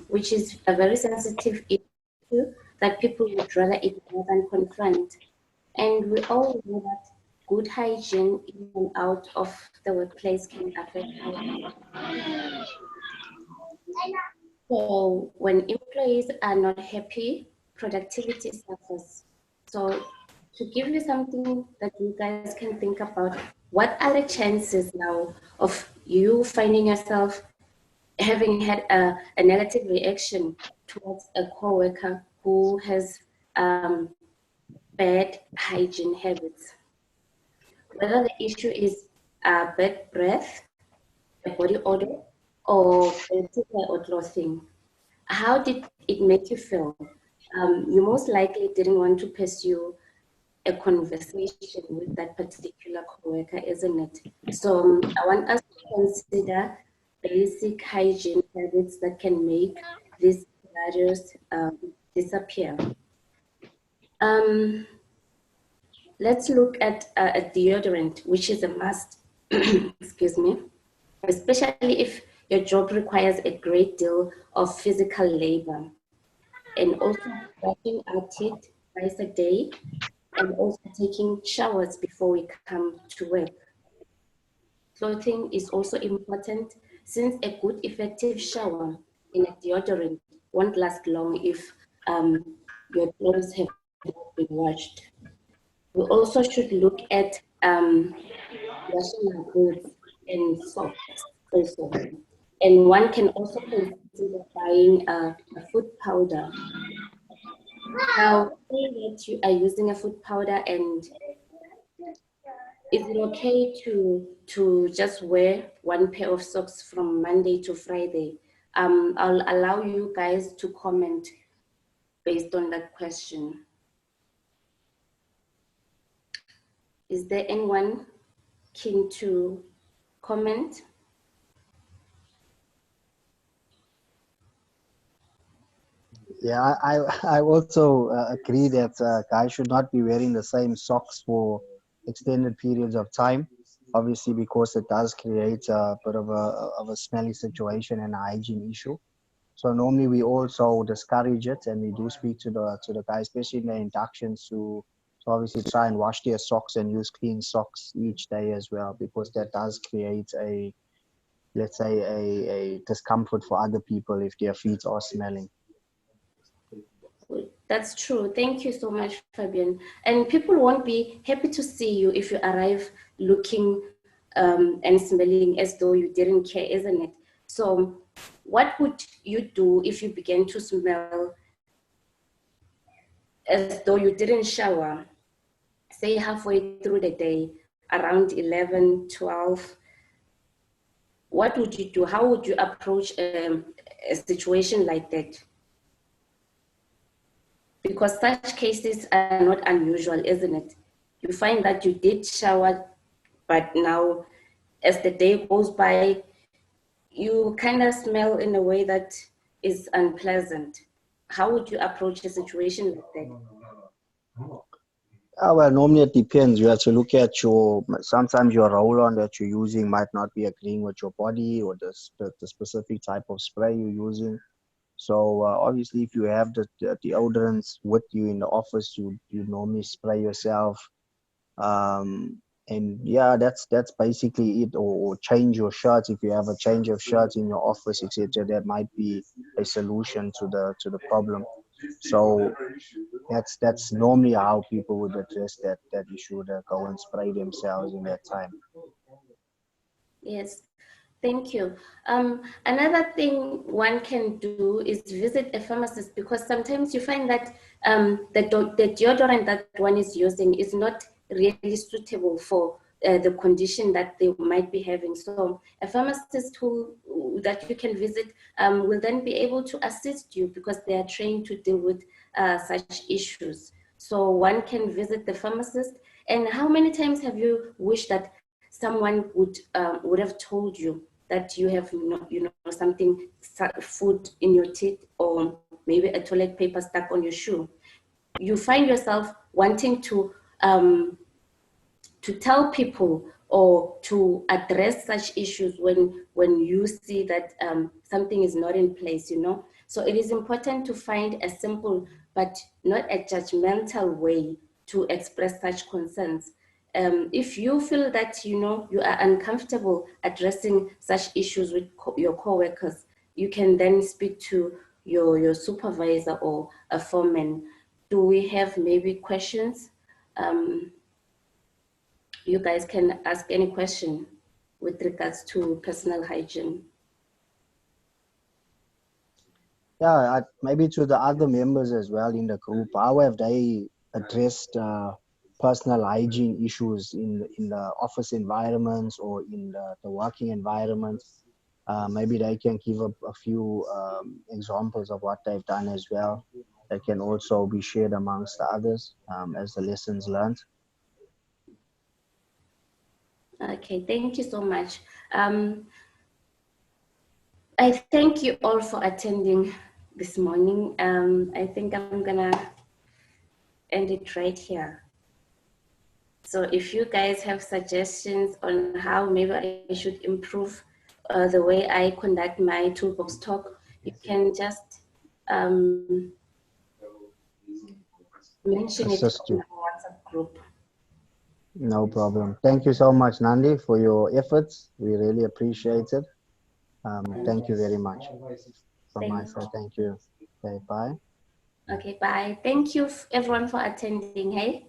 which is a very sensitive issue that people would rather ignore than confront. And we all know that good hygiene in and out of the workplace can affect our. So when employees are not happy, productivity suffers. So to give you something that you guys can think about, what are the chances now of you finding yourself having had a negative reaction towards a coworker who has bad hygiene habits? Whether the issue is bad breath, a body odor, or political or clothing. How did it make you feel? You most likely didn't want to pursue a conversation with that particular coworker, isn't it? So I want us to consider basic hygiene habits that can make these barriers disappear. Let's look at a deodorant, which is a must, excuse me, especially if your job requires a great deal of physical labor. And also brushing our teeth twice a day, and also taking showers before we come to work. Clothing is also important since a good effective shower in a deodorant won't last long if your clothes have not been washed. We also should look at washing our boots and socks also. And one can also consider buying a foot powder. Now, say that you are using a foot powder, and is it okay to just wear one pair of socks from Monday to Friday? I'll allow you guys to comment based on that question. Is there anyone keen to comment? Yeah, I also agree that guys should not be wearing the same socks for extended periods of time. Obviously, because it does create a bit of a smelly situation and a hygiene issue. So normally we also discourage it, and we do speak to the guys, especially in the inductions, to obviously try and wash their socks and use clean socks each day as well, because that does create a, let's say, a discomfort for other people if their feet are smelling. That's true. Thank you so much, Fabian. And people won't be happy to see you if you arrive looking and smelling as though you didn't care, isn't it? So what would you do if you began to smell as though you didn't shower, say halfway through the day, around 11, 12? What would you do? How would you approach a situation like that? Because such cases are not unusual, isn't it? You find that you did shower, but now as the day goes by, you kind of smell in a way that is unpleasant. How would you approach a situation like that? Well, normally it depends. You have to look at sometimes your roll-on that you're using might not be agreeing with your body, or the specific type of spray you're using. So obviously, if you have the deodorants with you in the office, you normally spray yourself. And yeah, that's basically it. Or change your shirts if you have a change of shirts in your office, etc. That might be a solution to the problem. So that's normally how people would address that issue. They go and spray themselves in that time. Yes, thank you. Another thing one can do is visit a pharmacist, because sometimes you find that the deodorant that one is using is not really suitable for the condition that they might be having. So a pharmacist that you can visit will then be able to assist you, because they are trained to deal with such issues. So one can visit the pharmacist. And how many times have you wished that someone would have told you that you have something, food in your teeth, or maybe a toilet paper stuck on your shoe? You find yourself wanting to tell people or to address such issues when you see that something is not in place, So it is important to find a simple but not a judgmental way to express such concerns. If you feel that you are uncomfortable addressing such issues with your coworkers, you can then speak to your supervisor or a foreman. Do we have maybe questions? You guys can ask any question with regards to personal hygiene. Yeah, maybe to the other members as well in the group. How have they addressed personal hygiene issues in the office environments or in the working environments? Maybe they can give a few examples of what they've done as well. That can also be shared amongst the others as the lessons learned. Okay, thank you so much. I thank you all for attending this morning. I think I'm gonna end it right here. So if you guys have suggestions on how maybe I should improve the way I conduct my toolbox talk, you can just mention it Assist on you. our WhatsApp group. No problem. Thank you so much, Nandi, for your efforts. We really appreciate it. Thank you very much. From my Thank side, thank you. Okay, bye. Okay, bye. Thank you everyone for attending, hey?